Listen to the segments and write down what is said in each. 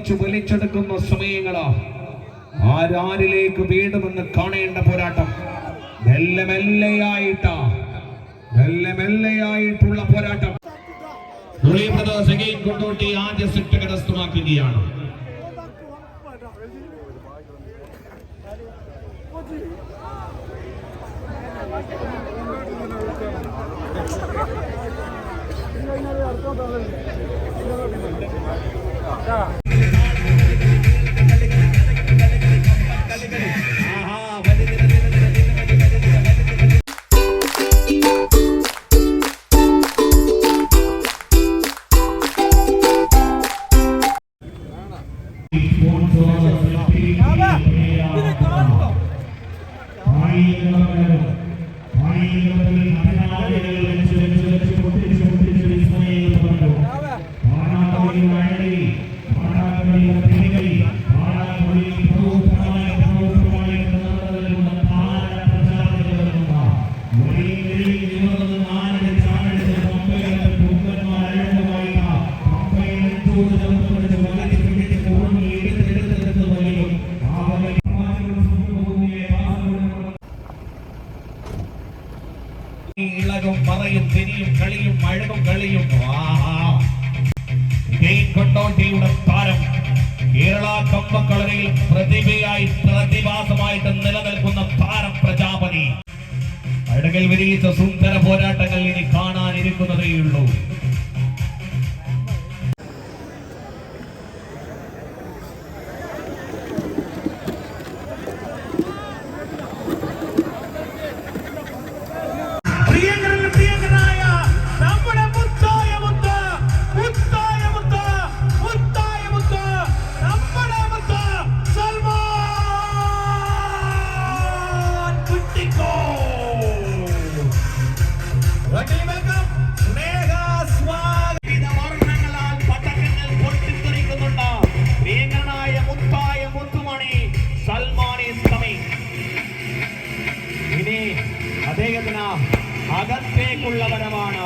വലിച്ചു വലിച്ചെടുക്കുന്ന സമയങ്ങളാ ആരാരിലേക്ക് വീടുമെന്ന് കാണേണ്ട പോരാട്ടം. മെല്ലെ മെല്ലെയായിട്ടുള്ള പോരാട്ടം. കൊണ്ടോട്ടി ആദ്യ സെറ്റ് കരസ്ഥമാക്കുകയാണ്. ഇളകും പറയും തിരിയും കളിയും അഴകും കളിയും കൊണ്ടോട്ടിയുടെ താരം കേരള കമ്പക്കളരിയിൽ പ്രതിഭയായി പ്രതിഭാസമായിട്ട് നിലനിൽക്കുന്ന താരം പ്രജാപതി അഴകൽ വിരിയിച്ച സുന്ദര പോരാട്ടങ്ങൾ ഇനി കാണാനിരിക്കുന്നതേയുള്ളൂ. അദ്ദേഹത്തിന് അകത്തേക്കുള്ള വരമാണ്.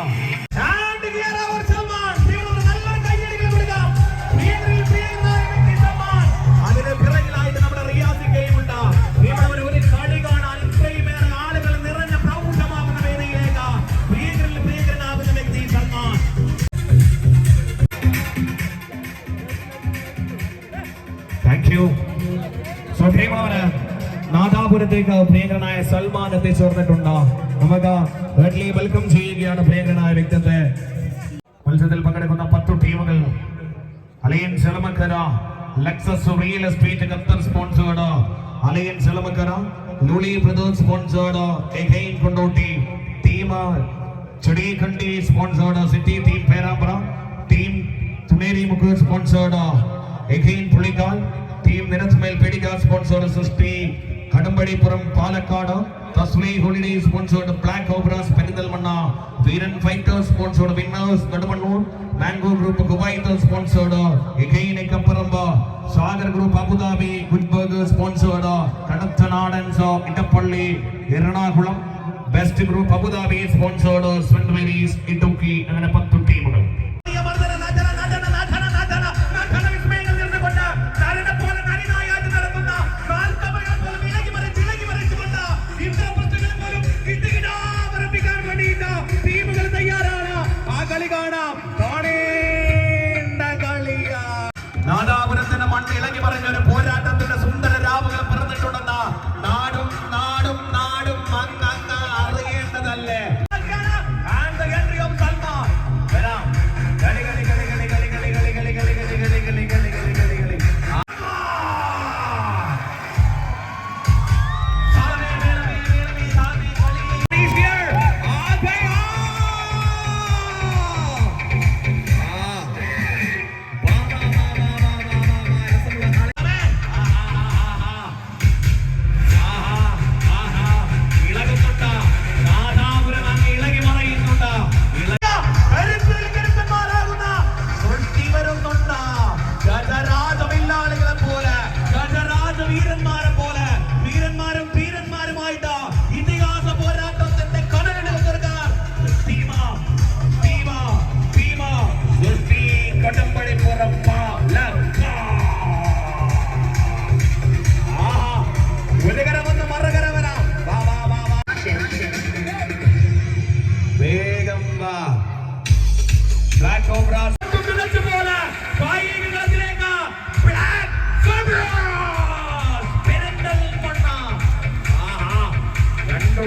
അതിന് പിറകിലായിട്ട് നമ്മുടെ റിയാസിക്കയുമുണ്ട്. ഒരു കളി കാണാൻ ഇത്രയുമേറെ ആളുകൾ നിറഞ്ഞ പ്രൗഢമാകുന്ന വേദിയിലേക്ക് പ്രിയങ്കരനാകുന്ന വ്യക്തി സൽമാൻ. Thank you. സ്വഭേമാന് നാദാപുരത്തേക്ക് പ്രിയങ്കരനായ സൽമാൻ എത്തിച്ചേർന്നിട്ടുണ്ട്. നമുക്ക് വെൽക്കം ചെയ്യുകയാണ് പ്രിയങ്കരനായ വ്യക്തിത്വത്തെ. മത്സരത്തിൽ പങ്കെടുക്കുന്ന 10 ടീമുകൾ Alliance Elamakkara, Lexus real estate Qatar sponsored, Alliance Elamakkara, Luli brothers sponsored, again Kondotty team, Chediyakkandi sponsored, city team Perambra, team Thuneri Mukku sponsored, again Pullikkal, team നിരത്മേൽ പേടിക സ്പോൺസേർഡ്, സൃഷ്ടി കടമ്പടിപ്പുറം പാലക്കാട്, തസ്ലി holiday sponsored, black cobras Perinthalmanna, Veeran fighters sponsored, winners Nedumannur, mango group Kuwait sponsored, again Kapparamb, Sagar group Abu Dhabi, good burger sponsored, Kadathanadans Edappally Ernakulam, best group Abu Dhabi sponsored, saint Mary's Idukki. അങ്ങനെ 10 ടീമുകൾ. നാദാപുരത്തിന്റെ മണ്ണ് ഇളകി പറഞ്ഞൊരു പോരാട്ടത്തിന്റെ സുന്ദര രാവുകൾ പിറന്നിട്ടുണ്ടെന്ന് നാടും അറിയേണ്ടതല്ലേ.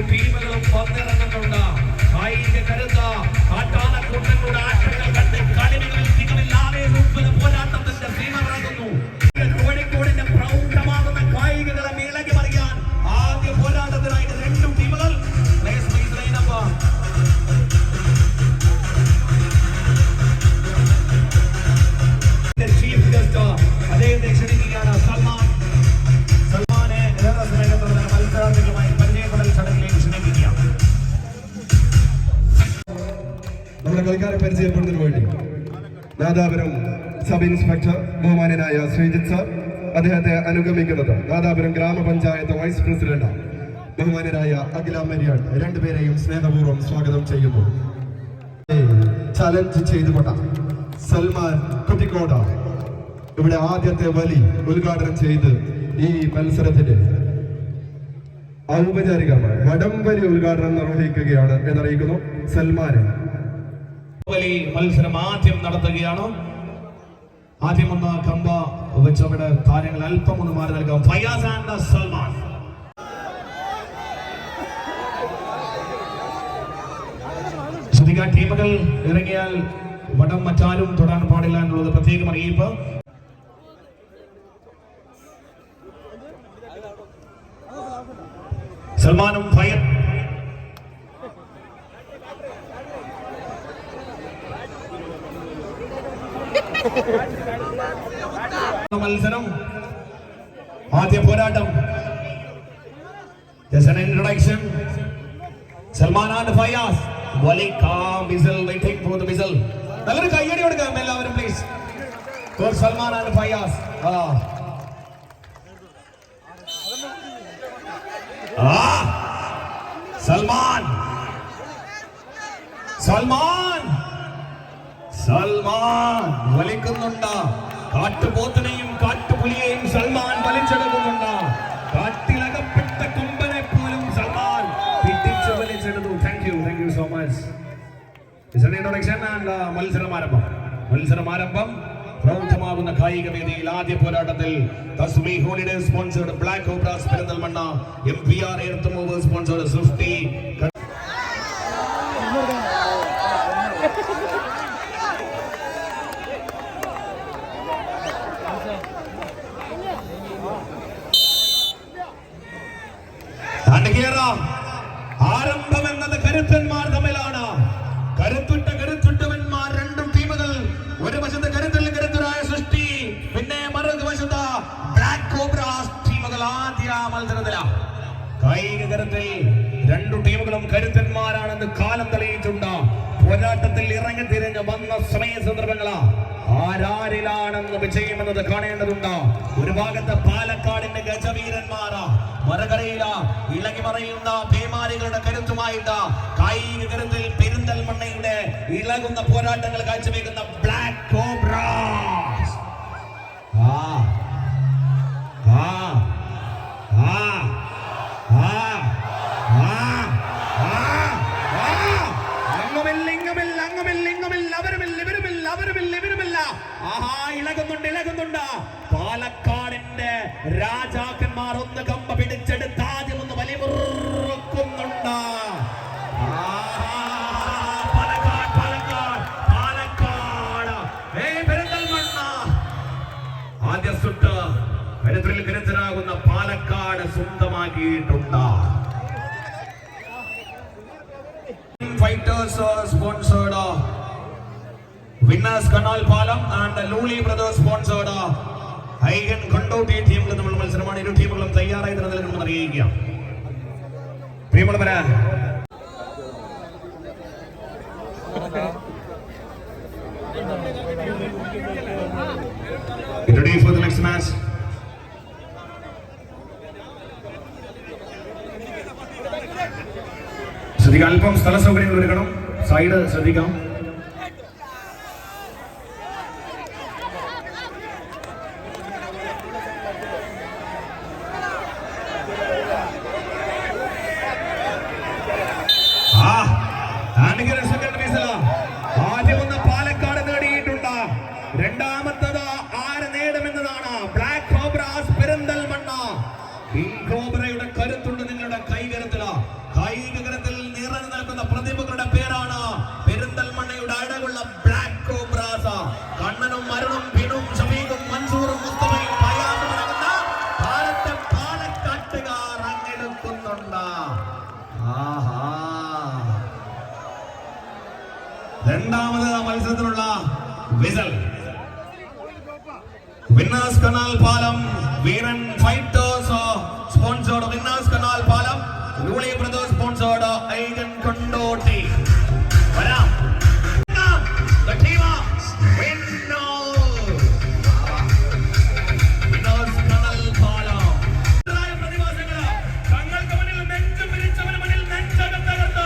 ടീമുകളും വന്നിറങ്ങുന്നുണ്ട്. കായിക കരുത്ത കാട്ടാനക്കൂട്ടങ്ങളുടെ ആട്ടങ്ങൾ കണ്ട് കളികളിൽ തികവില്ലാതെ പോരാട്ടത്തിന്റെ ഭീമമിറങ്ങുന്നു. കോഴിക്കോടിന്റെ പ്രൗഢമാകുന്ന കായികകളെ ഇളകി മറിയാൻ ആദ്യ പോരാട്ടത്തിനായിട്ട് രണ്ടും ടീമുകൾ അദ്ദേഹത്തെ ക്ഷണിക്കുകയാണ്. സൽമാനെ മത്സരാർത്ഥികളുമായി പരിചയപ്പെടൽ ചടങ്ങിലേക്ക് ക്ഷണിക്കുക. നമ്മുടെ കളിക്കാരെ പരിചയപ്പെടുന്നതിന് വേണ്ടി നാദാപുരം സബ് ഇൻസ്പെക്ടർ ബഹുമാനനായ ശ്രീജിത്ത് സർ, അദ്ദേഹത്തെ അനുഗമിക്കുന്നത് നാദാപുരം ഗ്രാമപഞ്ചായത്ത് വൈസ് പ്രസിഡന്റ് ബഹുമാനനായ അഖില മരിയാൻ, രണ്ടുപേരെയും സ്നേഹപൂർവ്വം സ്വാഗതം ചെയ്യുന്നു. ചലഞ്ച് ചെയ്തുകൊണ്ട സൽമാൻ കുട്ടിക്കോട് ഇവിടെ ആദ്യത്തെ വലി ഉദ്ഘാടനം ചെയ്ത് ഈ മത്സരത്തിന്റെ ഔപചാരികമായ വടംവലി ഉദ്ഘാടനം നിർവഹിക്കുകയാണ് എന്നറിയിക്കുന്നു. സൽമാന് വലി മത്സരം ആദ്യം നടത്തുകയാണ്. ആദ്യം ഒന്ന് കമ്പ വെച്ചവിടെ താരങ്ങൾ അല്പം ഒന്ന് മാറി നൽകാം. ഫയാസ് ആൻഡ് സൽമാൻ. ശ്രദ്ധിക്കാൻ, ടീമുകൾ ഇറങ്ങിയാൽ വടം മറ്റാരും തൊടാൻ പാടില്ല എന്നുള്ളത് പ്രത്യേകം അറിയിപ്പ്. സൽമാനും ഫയർ മത്സരം ആദ്യ പോരാട്ടം. ഇൻട്രൊഡക്ഷൻ. സൽമാൻ ആൻഡ് ഫയാസ്. നല്ലൊരു കയ്യടി കൊടുക്കാം എല്ലാവരും please for Salman and Fayas. Salman Salman Salman വലിക്കുന്നുണ്ട്. കാട്ടുപോത്തിനെയും കാട്ടുപുലിയെയും സൽമാൻ വലിച്ചെടുക്കുന്നുണ്ട്. കാട്ടിലകപ്പെട്ട കൊമ്പനെ പോലും സൽമാൻ പിടിച്ചു വലിച്ചെടുത്തു. Thank you so much. Introduction and മത്സരമാരംഭം. പ്രൗഢമാകുന്ന കായിക വേദിയിൽ ആദ്യ പോരാട്ടത്തിൽ തസ്മി holiday sponsored black cobras Perinthalmanna, MPR earth movers sponsored Srishti ആരംഭം എന്നത് കരുത്തന്മാർ തമ്മിലാണ്. കരുത്തുറ്റവന്മാർ രണ്ടും ടീമുകൾ. ഒരു വശത്ത് കരുത്തരായ സൃഷ്ടി, പിന്നെ മറുവശത്ത് ബ്ലാക്ക് കോബ്രാസ് ടീമുകൾ. ആദ്യ മത്സരത്തിലാണ് കായിക കരുത്തിൽ രണ്ടു ടീമുകളും കരുത്തന്മാരാണെന്ന് കാലം തെളിയിച്ചുണ്ട്. പോരാട്ടത്തിൽ ഇറങ്ങിത്തിരിഞ്ഞ് വന്ന സമയ സന്ദർഭങ്ങളാ ആരാരിലാണെന്ന് വിജയമെന്നത് കാണേണ്ടതുണ്ട്. ഒരു ഭാഗത്ത് പാലക്കാടിന്റെ ഗജവീരന്മാരാ, മറുകരയില ഇളകി മറയുന്ന പേമാരികളുടെ കരുത്തുമായിട്ട് കായിക കരുത്തിൽ പെരിന്തൽമണ്ണയുടെ ഇളകുന്ന പോരാട്ടങ്ങൾ കാഴ്ചവെക്കുന്ന ബ്ലാക്ക് കോബ്രാസ്. ഇളകുന്നുണ്ട്. പാലക്കാടിന്റെ രാജാക്കന്മാർ ഒന്ന് കമ്പ പിടിച്ചെടുത്ത് ആദ്യം ഒന്ന് വലിമുറുക്കുന്നുണ്ട്. പാലക്കാട് പെരിന്തൽമണ്ണ ആദ്യ സുട്ട് കരുത്തിൽ കരുത്തരാകുന്ന പാലക്കാട് സ്വന്തമാക്കിയിട്ടുണ്ട്. Fighters sponsored winners Kanal Palam and Luli brothers sponsored again Kondotty ടീമുകൾ തമ്മിലുള്ള മത്സരമാണ്. ഇരു ടീമുകളും തയ്യാറായി നിലനിൽക്കുമെന്ന് അറിയിക്കുക. പ്രിയമുള്ളവരെ, ready for the next match. ശ്രദ്ധിക്കാം, അല്പം സ്ഥല സൗകര്യങ്ങൾ ഒരുക്കണം. സൈഡ് ശ്രദ്ധിക്കാം. ആദ്യം ഒന്ന് പാലക്കാട് നേടിയിട്ടുണ്ട്. രണ്ടാമത്തത് ആര് നേടുമെന്നതാണ്. Black cobras Perinthalmanna. കിങ് കോബ്രയുടെ കരുത്തുണ്ട് നിങ്ങളുടെ കൈകരത്തില. രണ്ടാമത് മത്സരത്തിനുള്ള whistle. Winners Kanal Palam Veeran fighters sponsored. Winners Kanal Palam Luli brothers sponsored again Kondotty. വരാം the team of winners Kanal Palam. പ്രതിഭാസങ്ങള് തങ്ങൾക്ക് മുന്നിൽ നെഞ്ചും പിരിച്ചവന് മുന്നിൽ നെഞ്ചകം തകർത്ത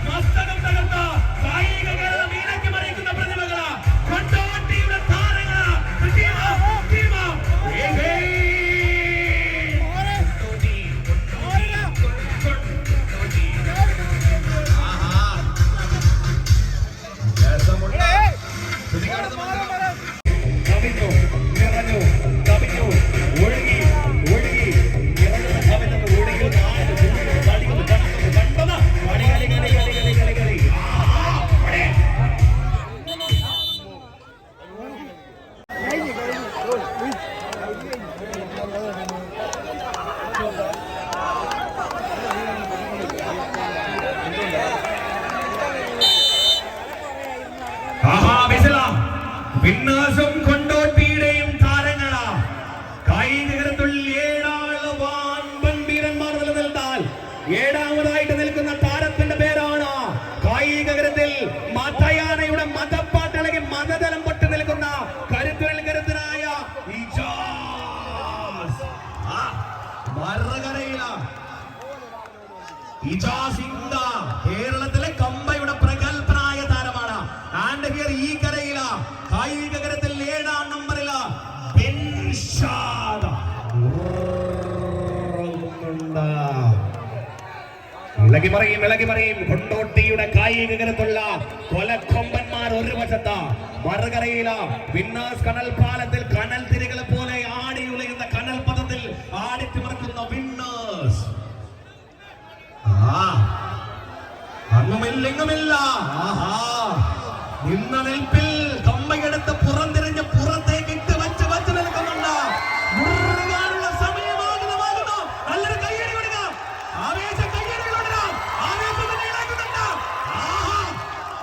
മസ്തകം തകർത്ത കായിക കേരളം ഇണക്കി മറിയിക്കുന്ന പ്രതിഭകള് കൊണ്ടോട്ടിയുടെ താരങ്ങള്. വിന്നേഴ്സും കൊണ്ടോട്ടിയുടെയും താരങ്ങളാ. കായികത്തിൽ ഏഴാള് വാൻപൻവീരന്മാർ നിലനിർത്താൽ ഏഴാമതായിട്ട് നിൽക്കുന്ന താരത്തിന്റെ പേരാണ് കായികത്തിൽ മതയാനയുടെ മതപ്പാട്ടളകി മതതലം പൊട്ടി നിൽക്കുന്ന കരുത്തുകളിൽ കരുത്തനായ ഇജാസ്. ഇജാസ് കേരളത്തിലെ കമ്പയുടെ പ്രഗത്ഭനായ താരമാണ്. ആൻഡ് ഹിയർ ഈ കരയില കായിക കരത്തിൽ 7-ാം നമ്പറില ഇളകി പറയും കൊണ്ടോട്ടിയുടെ കായിക കരത്തുള്ള കൊലക്കൊമ്പന്മാർ ഒരു വശത്ത്, മറുകരയില വിന്നേഴ്സ് കനൽ പാലത്തിൽ കനൽ തിരികളെ പോലെ ആടി ഉലയുന്ന കനൽ പദത്തിൽ ആടിത്തിമറക്കുന്ന വിന്നേഴ്സ്. അങ്ങുമില്ലെങ്ങുമില്ല നിന്ന നിൽപ്പിൽ കമ്പയെടുത്ത് പുറംതിരിഞ്ഞ് പുറത്തേക്ക് ഇട്ട് വെച്ച് നിൽക്കുന്നുണ്ട്. മുറുകാനുള്ള സമയമാകുന്നു. നല്ലൊരു കയ്യടി കൊടുക്കുക. ആവേശം കയ്യടികൾ കൊടുക്കാം. ആവേശം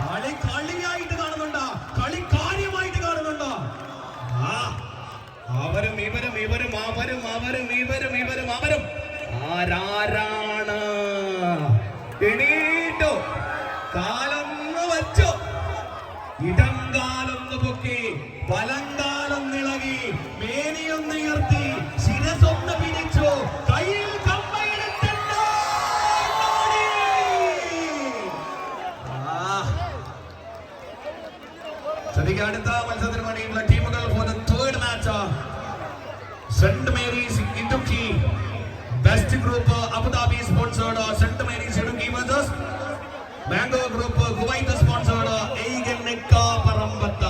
കളി കളിയായിട്ട് കാണുന്നുണ്ട്. കളി കാര്യമായിട്ട് കാണുന്നുണ്ട്. അവരും ആരാരാണ്? എണീറ്റോ, കാലൊന്ന് വച്ചോ, ഇടം കാലൊന്ന് പൊക്കി, വലങ്കാലൊന്ന് ഇളകി, മേനിയൊന്ന് ഉയർത്തി, ശിരസൊന്ന് പിടിച്ചു, കയ്യിൽ കമ്പയെടുത്തിട്ട് അടുത്ത മത്സരത്തിന് വേണ്ടിയുള്ള ടീമുകൾ for the third match. Saint Mary's Idukki best group Abu Dhabi sponsored saint Mary's Idukki versus mango group Kuwait sponsored again നെക്ക പറമ്പത്ത.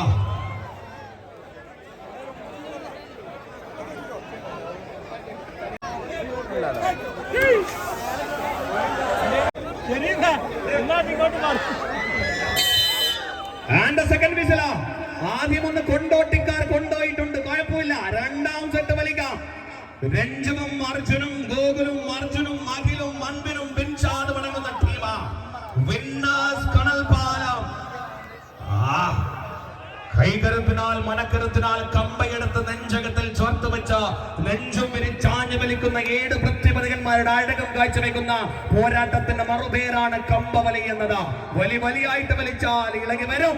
ആൻഡ് സെക്കൻഡ് വിസില ആദ്യം ഒന്ന് കൊണ്ടോട്ടിക്കാർ കൊണ്ടുപോയിട്ടുണ്ട്, കുഴപ്പമില്ല. രണ്ടാം സെറ്റ് വലിക്കാം. രഞ്ജുവും അർജുനും ഗോകുലും അർജുനും അഖിലും അൻപിനും ബിൻഷാദ് അടങ്ങുന്ന ടീമാ വിന്നേഴ്സ് കനൽ പാലം. കൈകരുത്തിനാൽ മനക്കരുത്തിനാൽ കമ്പയെടുത്ത് നെഞ്ചകത്തിൽ ചോർത്ത് വെച്ച നെഞ്ചും വിരിച്ചാഞ്ഞു വലിക്കുന്ന 7 പ്രതിപതികന്മാരുടെ അഴകം കാഴ്ചവെക്കുന്ന പോരാട്ടത്തിന്റെ മറുപേരാണ് കമ്പവലി എന്നത്. വലിയായിട്ട് വലിച്ചാൽ ഇളകി വരും.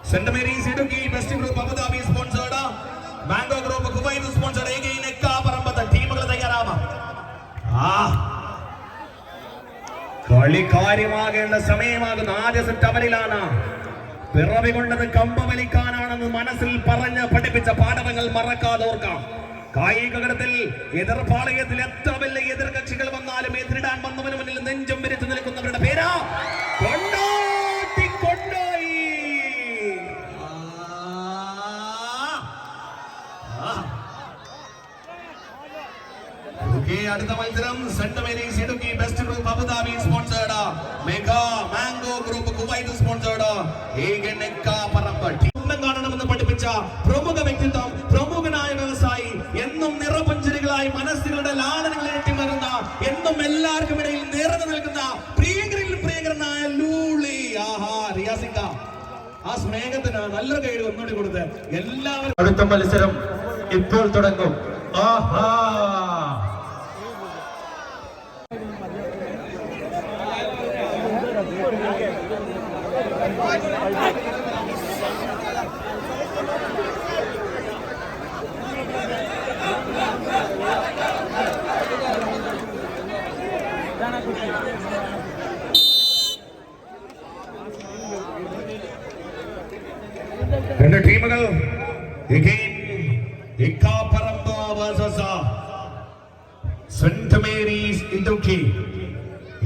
Saint Mary's Idukki best group Abu Dhabi sponsored mango group Kuwait sponsored again നെക്ക പറമ്പത്ത. ടീമുകൾ തയ്യാറാവാം. കളി കാര്യമാകേണ്ട സമയമാകുന്ന ആദ്യ സെറ്റ് അവരിലാണ്. പിറവി കൊണ്ടത് കമ്പവലിക്കാനാണെന്ന് മനസ്സിൽ പറഞ്ഞ് പഠിപ്പിച്ച പാഠങ്ങൾ മറക്കാതെ ഓർക്കാം. കായികത്തിൽ എതിർപാളയത്തിൽ എത്ര വലിയ എതിർ കക്ഷികൾ വന്നാലും എതിരിടാൻ വന്നവന് മുന്നിൽ നെഞ്ചും വിരിച്ചു നിൽക്കുന്നവരുടെ പേരാ കൊണ്ടോട്ടി. കൊണ്ടോയി അടുത്ത മത്സരം saint Mary's Idukki best group Abu Dhabi sponsored mega mango group Kuwait sponsored again നെക്ക പറമ്പ്. കാണണമെന്ന് പഠിപ്പിച്ച പ്രമുഖ വ്യക്തിത്വം, പ്രമുഖനായ വ്യവസായി, എന്നും നിറപുഞ്ചിരികളായി മനസ്സുകളുടെ ലാളനകളെ എത്തിമരുന്ന, എന്നും എല്ലാവർക്കും ഇടയിൽ നിറഞ്ഞു നിൽക്കുന്ന പ്രിയങ്കരനായ ആ സ്നേഹത്തിന് നല്ലൊരു കൈ ഒന്നുകൂടി കൊടുത്ത് എല്ലാവരും. അടുത്ത മത്സരം ഇപ്പോൾ തുടങ്ങും. ആഹാ, രണ്ട് ടീമുകൾ സെന്റ് മേരീസ് ഇടുക്കി.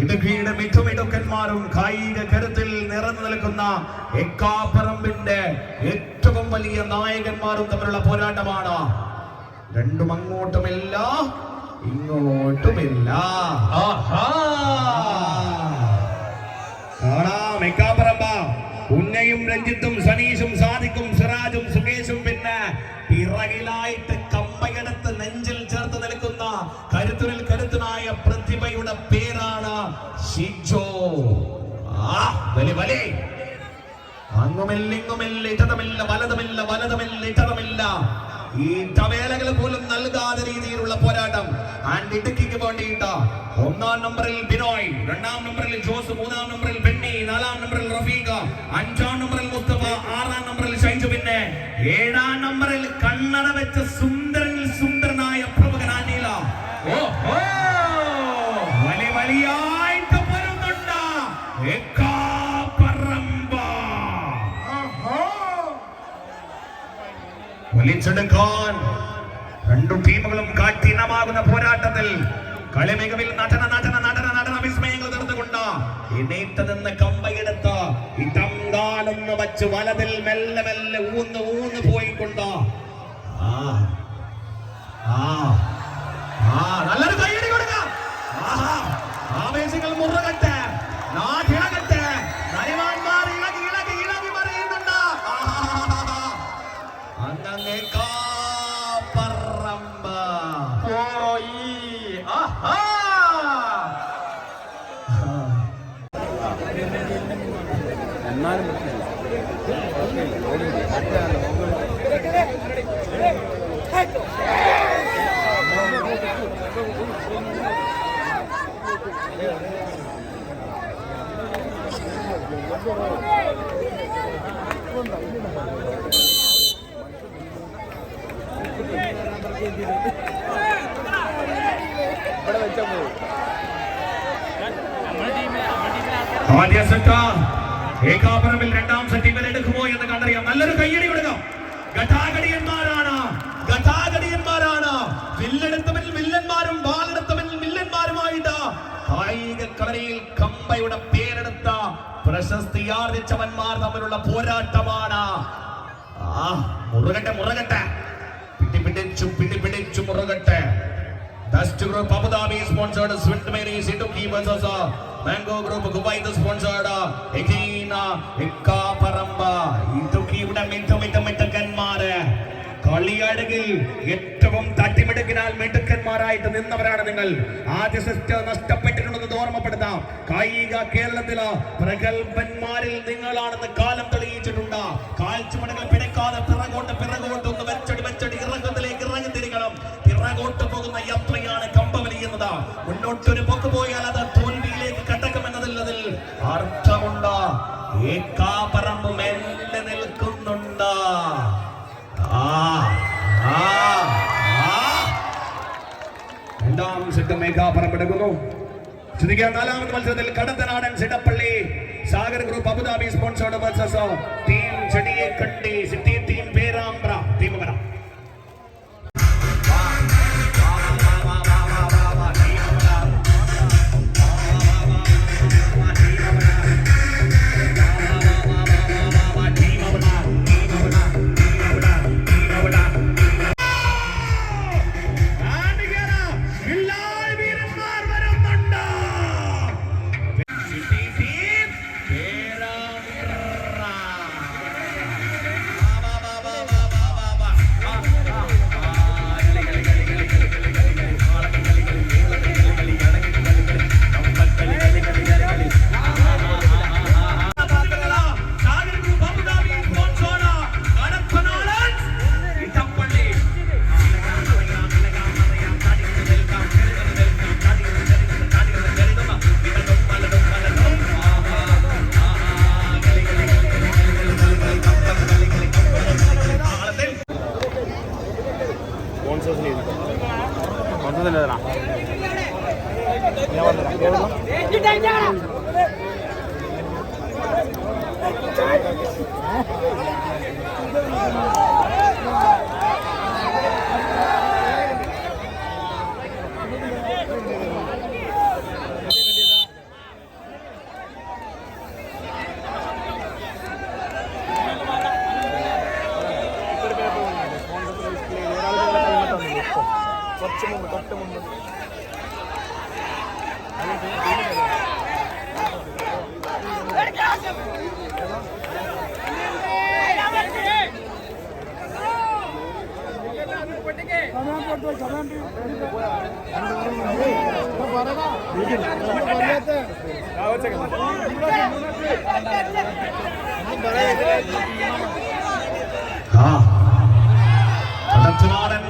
ഇടുക്കിയുടെ മിടുക്കന്മാരും കായിക കരുത്തിൽ നിറഞ്ഞു നിൽക്കുന്ന എക്കാപ്പറമ്പിന്റെ ഏറ്റവും വലിയ നായകന്മാരും തമ്മിലുള്ള പോരാട്ടമാണ്. രണ്ടും അങ്ങോട്ടുമില്ല ഇങ്ങോട്ടുമില്ല. കാണാം എക്കാപ്പറമ്പ ഉന്നയും രഞ്ജിത്തും സനീഷും സാദിഖും സിറാജും സുകേഷും പിന്നെ പിറകിലായിട്ട് കമ്പയെടുത്ത് നെഞ്ചിൽ ചേർത്ത് നിൽക്കുന്ന കരുത്തുനിൽ കരുത്തനായ പ്രതിഭയുടെ പേരാണ് ഷിജോ. അങ്ങുമില്ല ഇങ്ങുമില്ല, ഇടതുമില്ല വലതുമില്ല, വലതുമില്ല ഇടതുമില്ല. ഈ തവേലകൾ പോലും നൽകാതെ രീതിയിലുള്ള പോരാട്ടം. ആൻഡ് ഇടുക്കിക്ക് വേണ്ടിയിട്ട് 1-ാം നമ്പറിൽ ബിനോയ്, 2-ാം നമ്പറിൽ ജോസ്, 3-ാം നമ്പറിൽ ബെന്നി, 4-ാം നമ്പറിൽ റഫീഖ, 5-ാം നമ്പറിൽ മുസ്തഫ, 6-ാം നമ്പറിൽ ഷൈജു, പിന്നെ 7-ാം നമ്പറിൽ കണ്ണട വെച്ച സുന്ദരനിൽ സുന്ദരനായ പ്രമുഖൻ അനില. വലിയായിട്ട് വരുന്നുണ്ട് വലിച്ചെടുക്കാൻ രണ്ടു ടീമുകളും കഠിനമാകുന്ന പോരാട്ടത്തിൽ കളിമികവിൽ നടന വിസ്മയങ്ങൾ നടന്നുകൊണ്ട് എണീറ്റതെന്ന് കമ്പയെടുത്ത് ഇടംകാലൊന്ന് വച്ച് വലതിൽ മെല്ലെ മെല്ലെ ഊന്ന് പോയിക്കൊണ്ട് നല്ലൊരു കൈയടി കൊടുക്കാം. ആവേശങ്ങൾ മുറുകട്ടെ, നാട്ടിളകട്ടെ, നരിമാന്മാർ ഇളകി മറിയുന്നുണ്ട്. അങ്ങനെ കാപ്പറമ്പ് പോയി. എന്നാലും ആദ്യ സെറ്റ് ഏകാപറമ്പിൽ, 2-ാം സെറ്റ് ഇവർ എടുക്കുമോ എന്ന് കണ്ടറിയാം. നല്ലൊരു കയ്യടി കൊടുക്കാം. ഗതാഗടിയന്മാരാണ്. വില്ലെടുത്തവരിൽ വില്ലന്മാരും വാളെടുത്തവരിൽ വില്ലന്മാരുമായിട്ട് കായിക കളരിയിൽ കമ്പയുടെ പേരെടുത്ത പ്രശസ്തിയാർജിച്ചവന്മാർ തമ്മിലുള്ള പോരാട്ടമാണ്. മുറുകട്ടെ, പിടിപിടിച്ചു മുറുകട്ടെ. Dust Group Abu Dhabi sponsored St. Mary's Iduki versus Mango Group Kuwait sponsored Ekina Ekkaparamba. Iduki ഇവിടെ മിടുക്കന്മാര് കളിയടകിൽ ഏറ്റവും തട്ടിമിടുക്കിനാൽ മിടുക്കന്മാരായിട്ട് നിന്നവരാണ് നിങ്ങൾ. ആദ്യ സെറ്റ് നഷ്ടപ്പെട്ടിട്ടുണ്ടെന്ന് ഓർമ്മപ്പെടുത്താം. കായിക കേരളത്തില് പ്രഗത്ഭന്മാരിൽ നിങ്ങളാണെന്ന് കാലം തെളിയിച്ചിട്ടുണ്ട്. കാൽച്ചുമടകൾ പിടക്കാതെ പിറകോട്ട് ഒന്ന് വെച്ചടി ഇറക്കത്തിലേക്ക് ഇറങ്ങിത്തിരിക്കണം. പിറകോട്ട് പോകുന്ന യാത്രയാണ് കമ്പവലി എന്നത്. മുന്നോട്ടൊരു പൊക്ക് പോയാൽ അത് തോൽവിയിലേക്ക് കടക്കുമെന്നതിൽ അർത്ഥമുണ്ട്. ഏകാപറമ്പ് മെല്ലെ നിൽക്കുന്നുണ്ട്. രണ്ടാം സെറ്റ് ഏകാപറമ്പ് എടുക്കുന്നു. ശ്രദ്ധിക്കുക, 4ാമത് മത്സരത്തിൽ കടത്തനാടൻ സിടപ്പള്ളി Sagar group Abu Dhabi sponsored versus team Chediyakkandi city team Perambra. Team വരാം.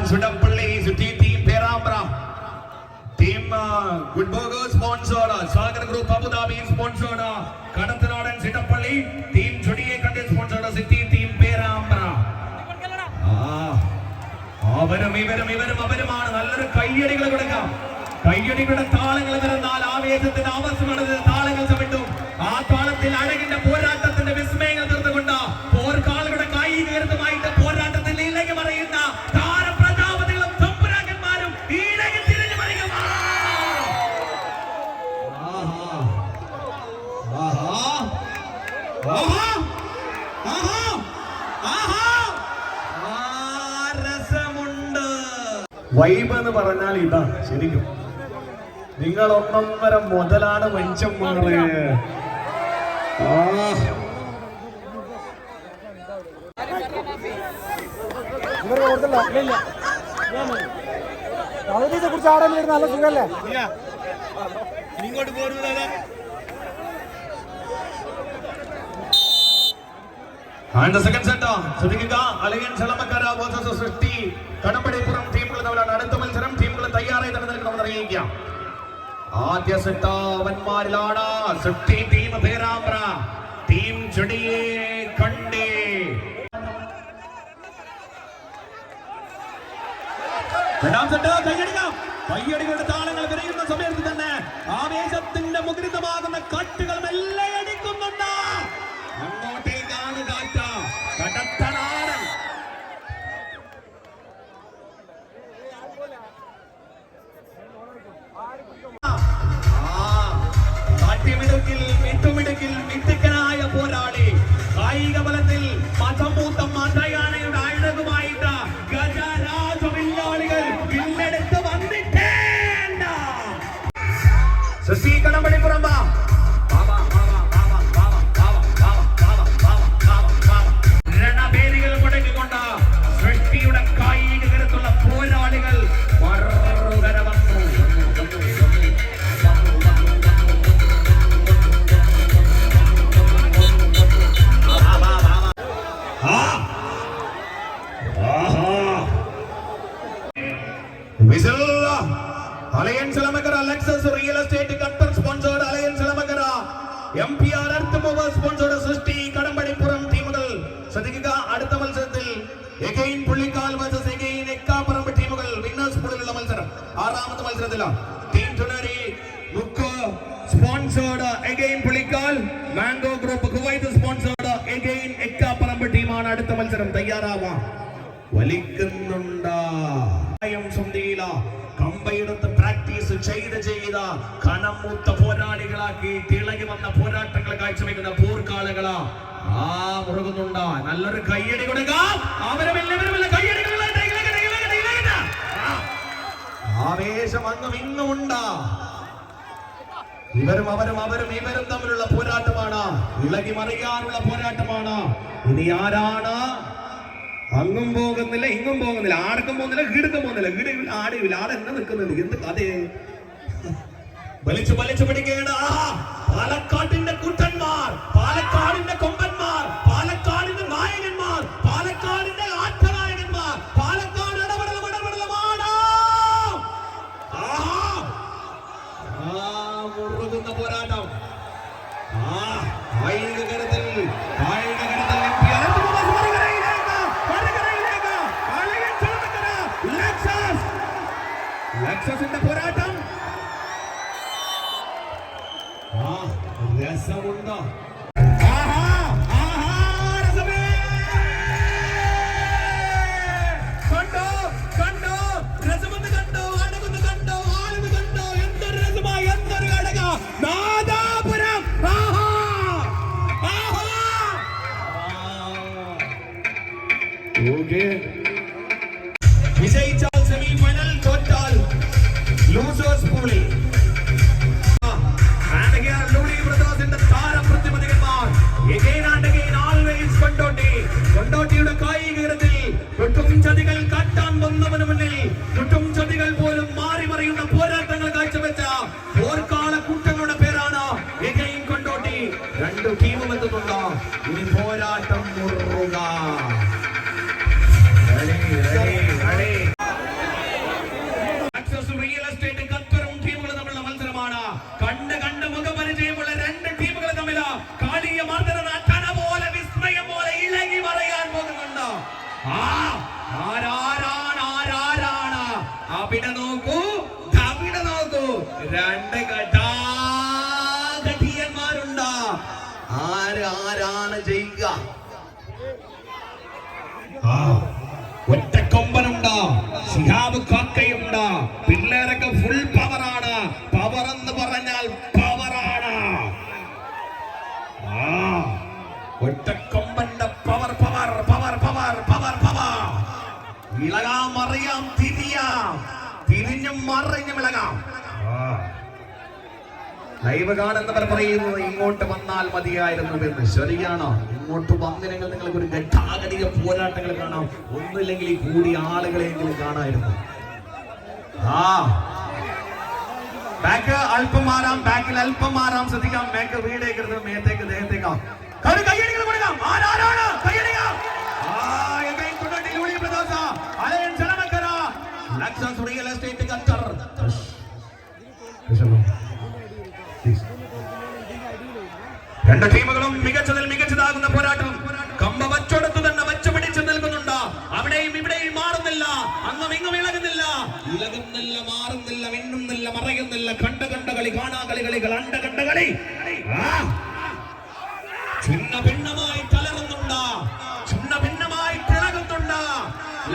സുഡപ്പള്ളി city team Perambra team good burger sponsored Sagar group Abu Dhabi sponsored Kadathanadan സിഡപ്പള്ളി ടീം ചുടിയെ കണ്ടി സ്പോൺസേർഡ് സിറ്റി ടീം പേരാമ്പ്ര അവരുമാണ്. നല്ലൊരു കയ്യടികൾ കൊടുക്കാം. കയ്യടികളുടെ താളങ്ങൾ നിറന്നാൽ ആവേശത്തിന് ആവശ്യമുള്ളത് താളങ്ങൾ ചവിട്ടും. ആ താളത്തിൽ അഴകിന്റെ പോരാട്ടത്തിന്റെ വിസ്മയങ്ങൾ തീർന്നുകൊണ്ട് പോർക്കാളുകളുടെ കായിക കരുത്തുമായിട്ട് പോരാട്ടത്തിൽ ഇളകി മറിയുന്ന താരപ്രജാപതികളും തമ്പുരാക്കന്മാരും ഇളകി തിരിഞ്ഞു മറിയുക. വൈബ് എന്ന് പറഞ്ഞാൽ ഇതാ ശരിക്കും. നിങ്ങൾ ഒന്നൊന്നര മുതലാണ് മനുഷ്യന്മാര്. കുറിച്ച് ആടാൻ നല്ല സുഖല്ലേ? ഇങ്ങോട്ട് പോരുന്നതാ. And the second set ശ്രദ്ധിക്കുക. അലയൻസ് എളമക്കര വേഴ്സസ് സൃഷ്ടി കടമ്പടിപ്പുറം ടീമുകൾ തമ്മിലാണ് അടുത്ത മത്സരം. ടീമുകൾ തയ്യാറായി തന്നെ നമുക്ക് അറിയിക്കാം. ആദ്യ സെറ്റ് അവന്മാരിലാണ് സൃഷ്ടി ടീം പേരാമ്പ്ര ടീം ചുടിയെ കണ്ടേ. രണ്ടാം സെറ്റ് കയ്യടിക്കാം. കയ്യടികളുടെ താളങ്ങൾ വിരയുന്ന സമയത്ത് തന്നെ ആവേശത്തിന്റെ മുദ്രിതമാകുന്ന കട്ടുകൾ മെല്ലെ അടിക്കുന്നുണ്ട്. അങ്ങോട്ടേക്കാണ് കാറ്റ. കടത്തനാടൻ കാട്ടിമിടുക്കിൽ മിട്ടുമിടുക്കിൽ മിടുക്കനായ പോരാളി. കായിക ബലത്തിൽ മതമൂത്ത മതയാനയുടെ അഴകുമായിട്ട് ഗജരാജ വില്ലാളികൾ വില്ലെടുത്ത് വന്നിട്ടേണ്ട. ശശി കടമ്പടിപ്പുറം രണഭേദികൾ മുടങ്ങിക്കൊണ്ട് സൃഷ്ടിയുടെ കായിക കരുത്തുള്ള പോരാളികൾ മറുകര വന്നു. Alliance Elamakkara Lexus real estate Qatar sponsored Alliance Elamakkara MPR earth mover sponsored Srishti Kadambadippuram ടീമുകൾ. ശ്രദ്ധിക്കുക, അടുത്ത മത്സരത്തിൽ again Pullikkal versus again Ekkaparamb ടീമുകൾ വിന്നേഴ്സ് പൂളിലുള്ള മത്സരം. ആറാമത്തെ മത്സരത്തിലാണ് team Thuneri Mukku sponsored again Pullikkal, mango group Kuwait sponsored again Ekkaparamb ടീമാണ് അടുത്ത മത്സരം. തയ്യാറാവാം. വലിക്കുന്നുണ്ടാ കമ്പയെടുത്ത് പ്രാക്ടീസ് ചെയ്ത് കനമൂത്ത പോരാളികളാക്കി തിളങ്ങി വന്ന പോരാട്ടങ്ങൾ കാഴ്ചവെക്കുന്ന പോർക്കാളുകളാ മുറുകുന്നുണ്ട്. നല്ലൊരു കയ്യടി കൊടുക്കാം. ആവേശം അങ്ങും ഇങ്ങും ഉണ്ട്. ഇവരും തമ്മിലുള്ള പോരാട്ടമാണ്. ഇളകി മറിയാനുള്ള പോരാട്ടമാണ്. ഇനി ആരാണ്? അങ്ങും പോകുന്നില്ല, ഇങ്ങും പോകുന്നില്ല, ആർക്കും പോകുന്നില്ല, കീടക്കും പോകുന്നില്ല. കീടില്ല, ആടിയില്ല, ആടെന്നെ നിൽക്കുന്നുണ്ട്. എന്ത് കഥയെ വലിച്ചു പിടിക്കുകയാണ്. പാലക്കാടിന്റെ കുട്ടന്മാർ, പാലക്കാടിന്റെ കൊമ്പന്മാർ, പാലക്കാടിന്റെ നായകന്മാർ, പാലക്കാടിന്റെ ആട്ടനായകന്മാർ, പാലക്കാട് ഇടപെടലുമാണ്. മുറുകുന്ന പോരാട്ടം. കായിക കരുതൽ MPR ലക്സസിന്റെ പോരാട്ടം. രസമുണ്ടോ? കണ്ടോ കണ്ടോ രസമെന്ന് കണ്ടോ, അടകുന്ന് കണ്ടോ, ആളുന്ന് കണ്ടോ, എന്തൊരു രസമായി, എന്തൊരു അടക. നാദാപുരം വിജയിച്ചാൽ സെമി ഫൈനൽ, തോറ്റാൽ ലൂസേഴ്സ് പൂളിൽ. കൊണ്ടോട്ടിയുടെ കായികത്തിൽ ചുട്ടും ചതികൾ കാട്ടാൻ വന്നവന് മുന്നിൽ ചുട്ടും ചതികൾ പോലും മാറി മറിയുന്ന പോരാട്ടങ്ങൾ കാഴ്ചവെച്ച പോർക്കാള കൂട്ടങ്ങളുടെ പേരാണ് എഗെയിൻ കൊണ്ടോട്ടി. രണ്ടു ടീമും എത്തുന്നുണ്ട്. ഇനി പോരാട്ടം മുറുക. റിയൽ എസ്റ്റേറ്റ് ഖത്തറും ടീമുകളും തമ്മിലുള്ള മത്സരമാണ്. കണ്ട് മുഖപരിചയമുള്ള രണ്ട് ടീമുകൾ തമ്മിൽ കാളിയ മർദ്ദന പോലെ വിസ്മയം പോലെ ഇളകി മറയാൻ പോകുന്നുണ്ട്. ആരാരാണ് അവിടെ നോക്കൂ, അവിടെ നോക്കൂ, രണ്ട് ഘടീയന്മാരുണ്ട്. ആരാണ് ജയിക്കുക? ഒറ്റക്കൊമ്പനുണ്ട്, ശിഹാബ് കാക്കയുണ്ട്. പിള്ളേരൊക്കെ ഫുൾ പവറാണ്. പവർ എന്ന് പറഞ്ഞാൽ പവറാണ്. ഒറ്റക്കൊമ്പന്റെ power power power power power power. ഇളകാം, മറിയാം, തിരിയാം, തിരിഞ്ഞും മറിഞ്ഞും ഇളകാം. ലൈവ് കാണുന്നവർ പറയുന്നത് ഇങ്ങോട്ട് വന്നാൽ മതിയായിരുന്നു എന്ന്. ശരിയാണോ? ഇങ്ങോട്ട് വന്നില്ലെങ്കിൽ നിങ്ങൾക്ക് ഒരു ഗതാഗതിക പോരാട്ടങ്ങൾ കാണാം. ഒന്നുമില്ലെങ്കിൽ ഈ കൂടിയ ആളുകളെങ്കിലും കാണായിരുന്നു. ബാക്ക് അല്പം മാറാം, ബാക്കിൽ അല്പം മാറാം. ശ്രദ്ധിക്കാം, ബാക്ക് വീടേക്കരുത്, മേത്തേക്ക് ദേഹത്തേക്കാം. കയ്യടികൾ കൊടുക്കാം. ആരാണ് കയ്യടിക്കാം? Lexus real estate Qatar. രണ്ട് ടീമുകളും മികച്ചതിൽ മികച്ചതാകുന്ന പോരാട്ടം. കമ്പ വച്ചൊടുത്തു തന്നെ വച്ചു പിടിച്ചു നിൽക്കുന്നുണ്ട്. അവിടെയും ഇവിടെയും മാറുന്നില്ല, അങ്ങും ഇങ്ങും ഇളകുന്നില്ല, മാറുന്നില്ല, മിന്നുന്നില്ല, മറയുന്നില്ല. കണ്ട കളി, കാണാ കളികൾ, അണ്ട കണ്ട കളി. ചിന്ന ഭിന്നമായി തളരുന്നുണ്ട്, ചിന്ന ഭിന്നമായി തിളകുന്നുണ്ട്.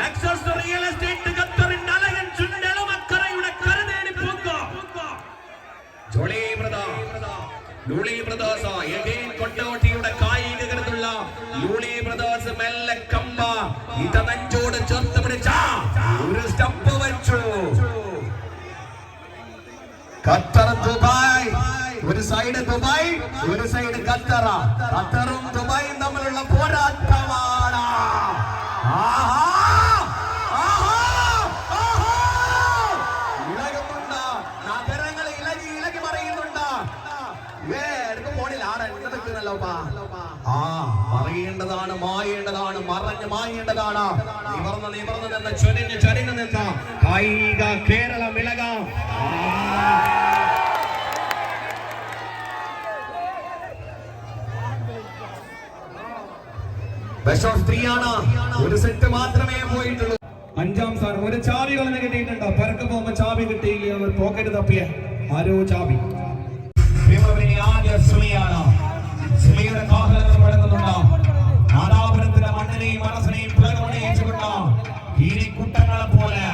ലക്സസ് റിയൽ എസ്റ്റേറ്റ് ഖത്തറിന്റെ അലകൻ ചുണ്ടളമക്കരയുടെ കരതേടി പോക്കും. ലൂളി ബ്രദേഴ്സ് എഗെയിൻ കൊണ്ടോട്ടിയുടെ കായിക കരുത്തുള്ള ലൂളി ബ്രദേഴ്സ് മെല്ലെ കമ്പ ഇടനെഞ്ചോട് ചേർത്ത് പിടിച്ച ഒരു സ്റ്റെപ്പ് വെച്ചു. ഖത്തർ ദുബായ്, ഒരു സൈഡ് ദുബായ്, ഒരു സൈഡ് ഖത്തർ. ഖത്തറും ദുബായും തമ്മിലുള്ള പോരാട്ടമാണ്. ഇളകുന്നുണ്ട്, നഗരങ്ങൾ ഇളകി മറിയുന്നുണ്ട്. മറിയേണ്ടതാണ്, മായേണ്ടതാണ്, മറഞ്ഞ് മായേണ്ടതാണ്. നിവർന്ന് നിന്ന് ചൊരിഞ്ഞ് നിന്ന കായിക കേരളം ഇളകാം. ബെസ്റ്റ് ഓഫ് 3 ആണ്. ഒരു സെറ്റ് മാത്രമേ പോയിട്ടുള്ളൂ. അഞ്ചാം സ്ഥാനം. ഒരു ചാവി കളഞ്ഞ് കിട്ടിയിട്ടുണ്ടോ? പരക്കെ പോകുമ്പോ ചാവി കിട്ടിയില്ല, ഒരു പോക്കറ്റ് തപ്പിയ ആരോ ചാവി. ആദ്യ സ്മിയാണ്. സ്മിയുടെ കാഹളത്തിൽ മടങ്ങുന്നുണ്ട്. നാദാപുരത്തിന്റെ മണ്ണിനെയും മനസ്സിനെയും പിളർന്നണിയിച്ചുകൊണ്ട് കുട്ടങ്ങളെ പോലെ,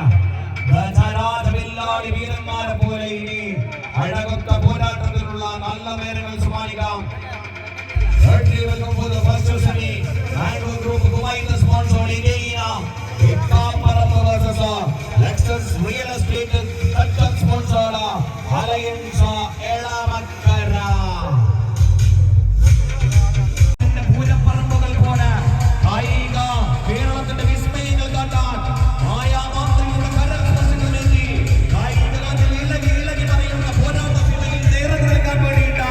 ഗജരാജവില്ലാളി വീരന്മാരെ പോലെ ഇനി അഴകൊത്ത പോരാട്ടത്തിലുള്ള നല്ല നേരങ്ങൾ സമ്മാനിക്കാം. Welcome for the first semi. Mango Group Dubai the sponsor India. Ekkaparappa versus Lexus Real Estate Qatar sponsored Alliance Elamakkara. പൂരപ്പറമ്പുകൾ പോലെ കായിക കേരളത്തിന്റെ വിസ്മയങ്ങൾ കാട്ടാൻ മായാമാന്ത്രിയുടെ കരസ്പർശങ്ങളിലെത്തി കായികത്തിൽ ഇളകി പറയുന്ന പോരാട്ടത്തിൽ നേരത്തെ നിൽക്കാൻ വേണ്ടിയിട്ട്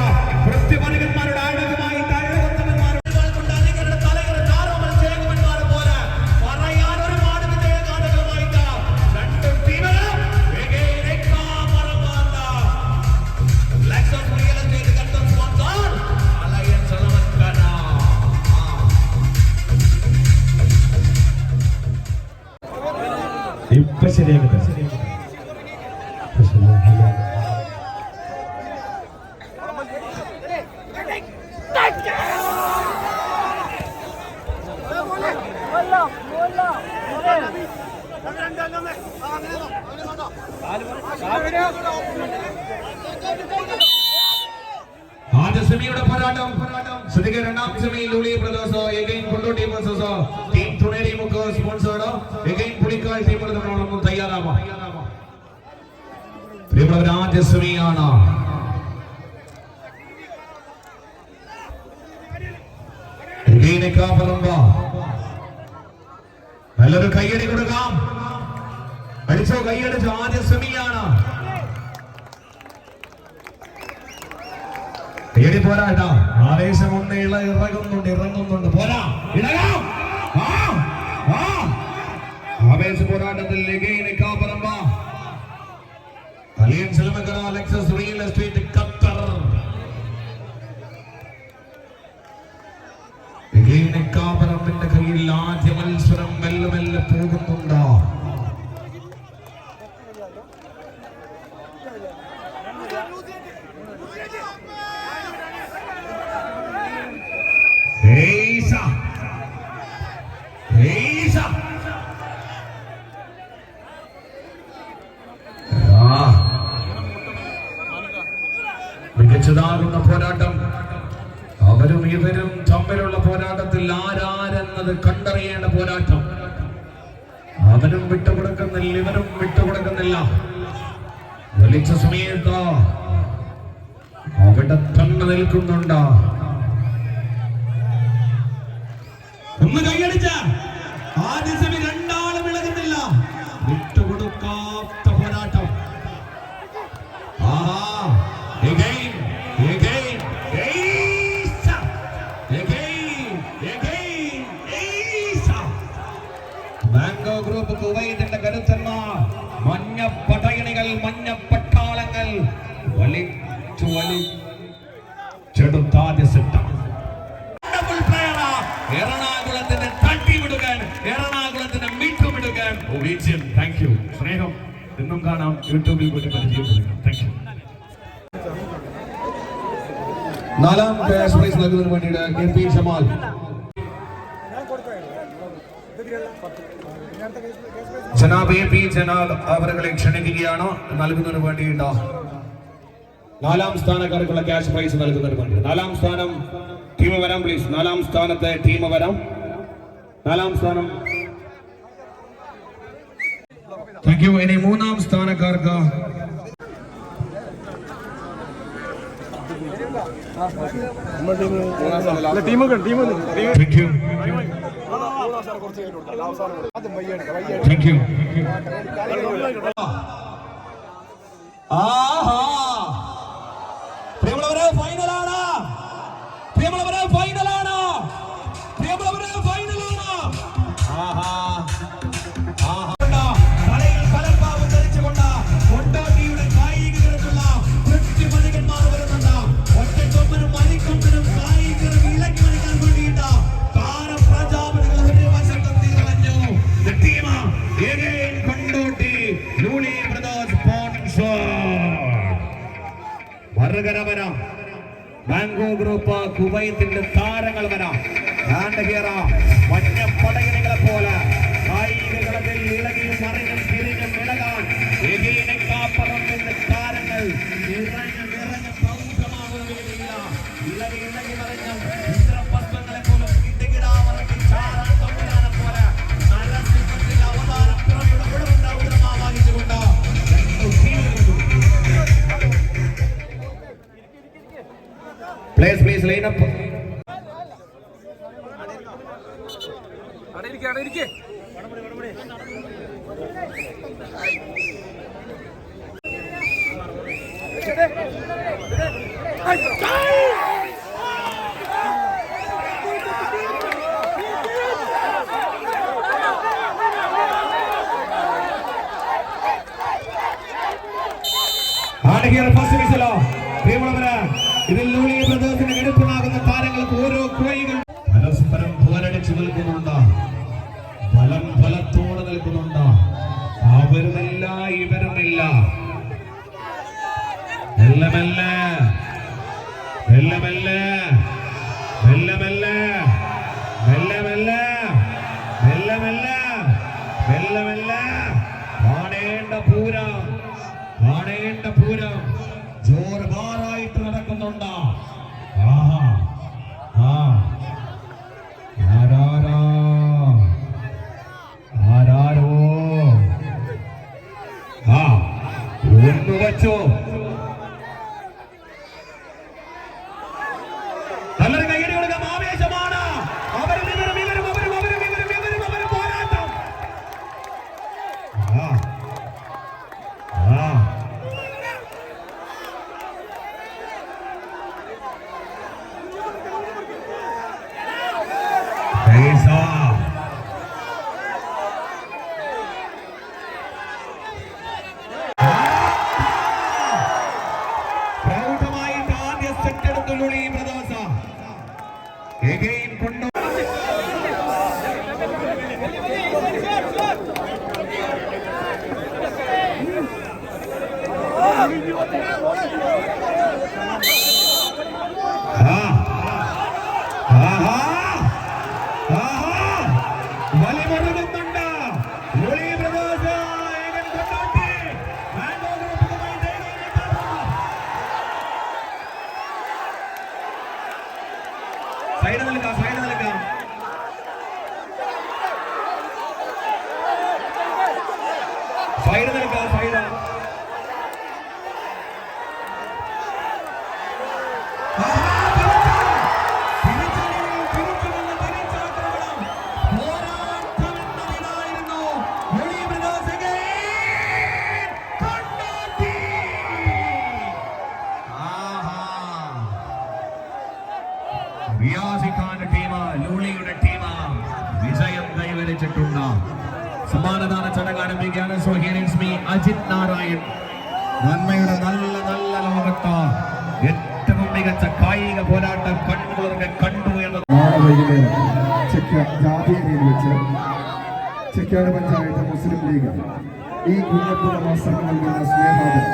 വൃത്തിപണികന്മാരുടെ ആഴകമായി പോലെ പറയാൻ ഒരുപാട് വിജയഗാഥകളുമായിട്ട് രണ്ട് ടീമുകളും ആദ്യ സെമിയുടെ പോരാട്ടം ശ്രദ്ധിക്കുക. രണ്ടാം സെമിയിൽ Luli brothers again Kondotty versus team Thuneri Mukku sponsored again Pulikkal ടീമുകൾ തമ്മിലുള്ള തയ്യാറാവാം. പ്രിയമുള്ളവർ, ആദ്യ സെമിയാണ്. നല്ലൊരു കയ്യടി കൊടുക്കാം. അടിച്ചോ, കൈയടിച്ചോ. ആദ്യ സെമിയാണ്. കയ്യടി പോരാട്ട. ആവേശം ഒന്ന് ഇറങ്ങുന്നുണ്ട്. പോരാ, ഇടകാം. ആവേശ പോരാട്ടത്തിൽ കലിയൻ സിൽമക്കര ലെക്സസ് റിയൽ എസ്റ്റേറ്റ് ഖത്തർ കാപറമ്പിന്റെ കയ്യിൽ ആദ്യ മത്സരം മെല്ലെ മെല്ലെ പോകുന്നുണ്ടോ? മികച്ചതാകുന്ന പോരാട്ടം. അവരും ഇവരും തമ്മിലുള്ള പോരാട്ടത്തിൽ ആരാരെന്നത് കണ്ടറിയേണ്ട പോരാട്ടം. അവരും വിട്ടുകൊടുക്കുന്നില്ല, ഇവരും വിട്ടുകൊടുക്കുന്നില്ല. വലിച്ച സമയത്ത് അവിടെ തന്നെ നിൽക്കുന്നുണ്ട്. ഒന്ന് കൈയടിച്ച ആദ്യ സെമി രണ്ടാളും ഇളകുന്നില്ല. വിട്ടുകൊടുക്കാത്ത പോരാട്ടം. ബാങ്കോ ഗ്രൂപ്പ് കുവൈറ്റിന്റെ കരുത്തന്മാർ, മഞ്ഞ പടയണികൾ, മഞ്ഞ പട്ടാളങ്ങൾ വലിച്ചെടുത്താദ്യ സെറ്റ്. എറണാകുളത്തിന്റെ തട്ടിവിടുകാൻ, എറണാകുളത്തിന്റെ മിട്ടുമിടുകാൻ. Thank you. സ്നേഹം എന്നും കാണാം. യൂട്യൂബിൽ കൂടി പരിചയപ്പെടുക. Thank you. നാലാം ക്യാഷ് പ്രൈസ് നൽകുന്നതിന് വേണ്ടിയിട്ട് കെ.പി. ജമാൽ ജനാബ് എ.പി. ജനാബ് അവരെ ക്ഷണിക്കുകയാണ്. നൽകുന്നതിന് വേണ്ടിയിട്ട് നാലാം സ്ഥാനക്കാർക്കുള്ള ക്യാഷ് പ്രൈസ് നൽകുന്നതിന് വേണ്ടി നാലാം സ്ഥാനം ടീം വരാം പ്ലീസ്. നാലാം സ്ഥാനത്തെ ടീം വരാം. നാലാം സ്ഥാനം. Thank you. ഇനി മൂന്നാം സ്ഥാനക്കാർക്ക് പ്രിയമുള്ളവരെ, ഫൈനലാണ്. പ്രിയമുള്ളവരെ, ഫൈനലാണ്. പ്രിയമുള്ളവരെ, ഫൈനലാണ്. തലയിൽ പലപ്പാവും ധരിച്ചുകൊണ്ട് കൊണ്ടോട്ടിയുടെ കായികർക്കുള്ള കൃത്യമതികന്മാർ വരുന്നുണ്ട്. ഒറ്റക്കൊമ്പനും മരിക്കൊമ്പനും കായികരും ഇളക്കി മറിക്കാൻ വേണ്ടിയിട്ട് താരപ്രജാപതികൾ ഒരു വശത്തെത്തി കളഞ്ഞു. കൊണ്ടോട്ടി ലൂളി ബ്രദേഴ്സ് സ്പോൺസർ വരാം. ബാങ്കോ ഗ്രൂപ്പ് കുവൈത്തിന്റെ താരങ്ങൾ വരാം. മഞ്ഞ പടയണികളെ പോലെ കായികകളത്തിൽ ഇളകിയും മറിഞ്ഞും തിരിഞ്ഞും ഇളകാൻ കാപ്പറമ്പിന്റെ താരങ്ങൾ നിറഞ്ഞ പൗത്രമാകുകയില്ല. ഇളകി മറിഞ്ഞും ഇന്ദ്രപത്മങ്ങളെ പോലും ഇടുകിടാമറക്കി ചാരാൻ തൊഴിലാനെ പോലെ നരസിംഹത്തിൽ അവതാരം പിറവിയുടെ വിടവുണ്ടാവുന്നതുകൊണ്ട് please line up. ഇതിൽ ലൂളി ബ്രദേഴ്സിന് എടുപ്പുണ്ടാകുന്ന താരങ്ങൾക്ക് ഓരോ കുവൈകൾ പരസ്പരം പോരടിച്ചു നിൽക്കുന്നുണ്ട്. ഫലത്തോടെ നിൽക്കുന്നുണ്ട്. അവരുമില്ല, ഇവരുമില്ല. മെല്ലെ മെല്ലെ മെല്ലെ മെല്ലെ മെല്ലെ മെല്ലെ മെല്ലെ മെല്ലെ മെല്ലെ മെല്ലെ മെല്ലെ മെല്ലെ കാണേണ്ട പൂര പൂരം, കാണേണ്ട പൂരം ജോർബാറായിട്ട് നടക്കുന്നുണ്ട്. ആഹാ, ആ, ആരാരാ, ആരാരോ, ആ, ഒന്ന് വച്ചോ. നല്ലൊരു കൈയടി കൊടുക്കാം. ആവേശമാണ്. അവരും ഇവരും ഇവരും അവരും അവരും ഇവരും ഇവരും അവരും പോരാട്ടം. ആ, ആ, പൈസ പ്രൗഢമായിട്ട് ആദ്യ സെറ്റ് എടുത്തുള്ളൂ ഈ പ്രദോഷ എഗെയിൻ കൊണ്ടു. വലിമറുകുന്നുണ്ട് ലൂളി പ്രദോഷ ഏകൻ കൊണ്ടോട്ടി. സൈഡ് നിൽക്കാം, സൈഡ് നിൽക്കാം. സൈഡ് നിൽക്കാം, സൈഡ്. റിയാസിഖാന്റെ ടീം, ലൂളിയുടെ ടീം വിജയം കൈവരിച്ചിട്ടുണ്ട്. സമ്മാനദാന ചടങ്ങ് ആരംഭിക്കുകയാണ്. So here is me Ajith Narayan. നന്മയുടെ നല്ല നല്ല ലോകത്ത് ഏറ്റവും മികച്ച കായിക പോരാട്ടം കണ്ണൂർക്ക് കണ്ടു എന്ന് നാളെ വൈകുന്നേരം ജാതിയേരിയിൽ വെച്ച് ചെക്കാട് പഞ്ചായത്ത് മുസ്ലിം ലീഗ് ഈ കുഞ്ഞപ്പുഴ മാസ്റ്റർക്ക് നൽകുന്ന സ്നേഹാദരം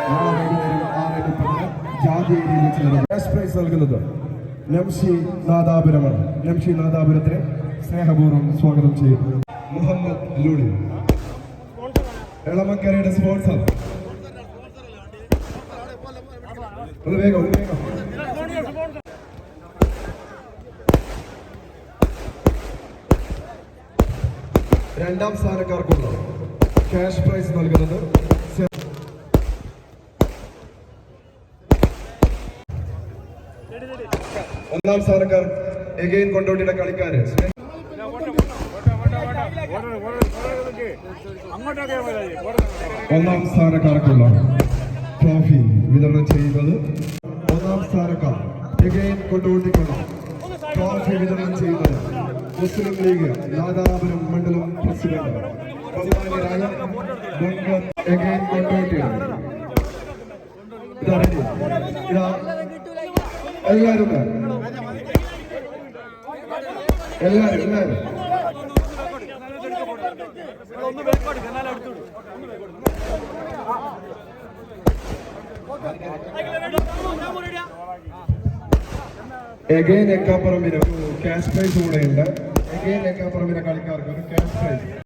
നാളെ വൈകുന്നേരം 6:30 ജാതിയേരിയിൽ വെച്ച് ക്യാഷ് പ്രൈസ് നൽകുന്നത് നംഷി നാദാപുരമാണ്. നംഷി നാദാപുരത്തിന് സ്നേഹപൂർവ്വം സ്വാഗതം ചെയ്യും. മുഹമ്മദ് ലൂളി എളമക്കരയുടെ സ്പോൺസർ. ഒന്ന് വേഗം, ഒന്ന് വേഗം. രണ്ടാം സ്ഥാനക്കാർക്കുള്ള ക്യാഷ് പ്രൈസ് നൽകുന്നത് ഒന്നാം സ്ഥാനക്കാർ എഗെയിൻ കൊണ്ടോട്ടിയുടെ കളിക്കാര്. ഒന്നാം സ്ഥാനക്കാർക്കുള്ള ട്രോഫി വിതരണം ചെയ്യുന്നത് ഒന്നാം സ്ഥാനക്കാർ എഗെയിൻ കൊണ്ടോട്ടിക്കുള്ള ട്രോഫി വിതരണം ചെയ്യുന്നത് മുസ്ലിം ലീഗ് നാദാപുരം മണ്ഡലം പ്രസിഡന്റ് ബഹുമാന്യരായ എഗെയിൻ കൊണ്ടോട്ടിയാണ്. എല്ലാവരും എല്ലാവരും എഗെയിൻ എക്കാപ്പുറമിന് ക്യാഷ് പ്രൈസ് കൂടെയുണ്ട്. എഗെയിൻ എക്കാപ്പുറമിനെ കളിക്കാർക്ക് ഒരു ക്യാഷ് പ്രൈസ്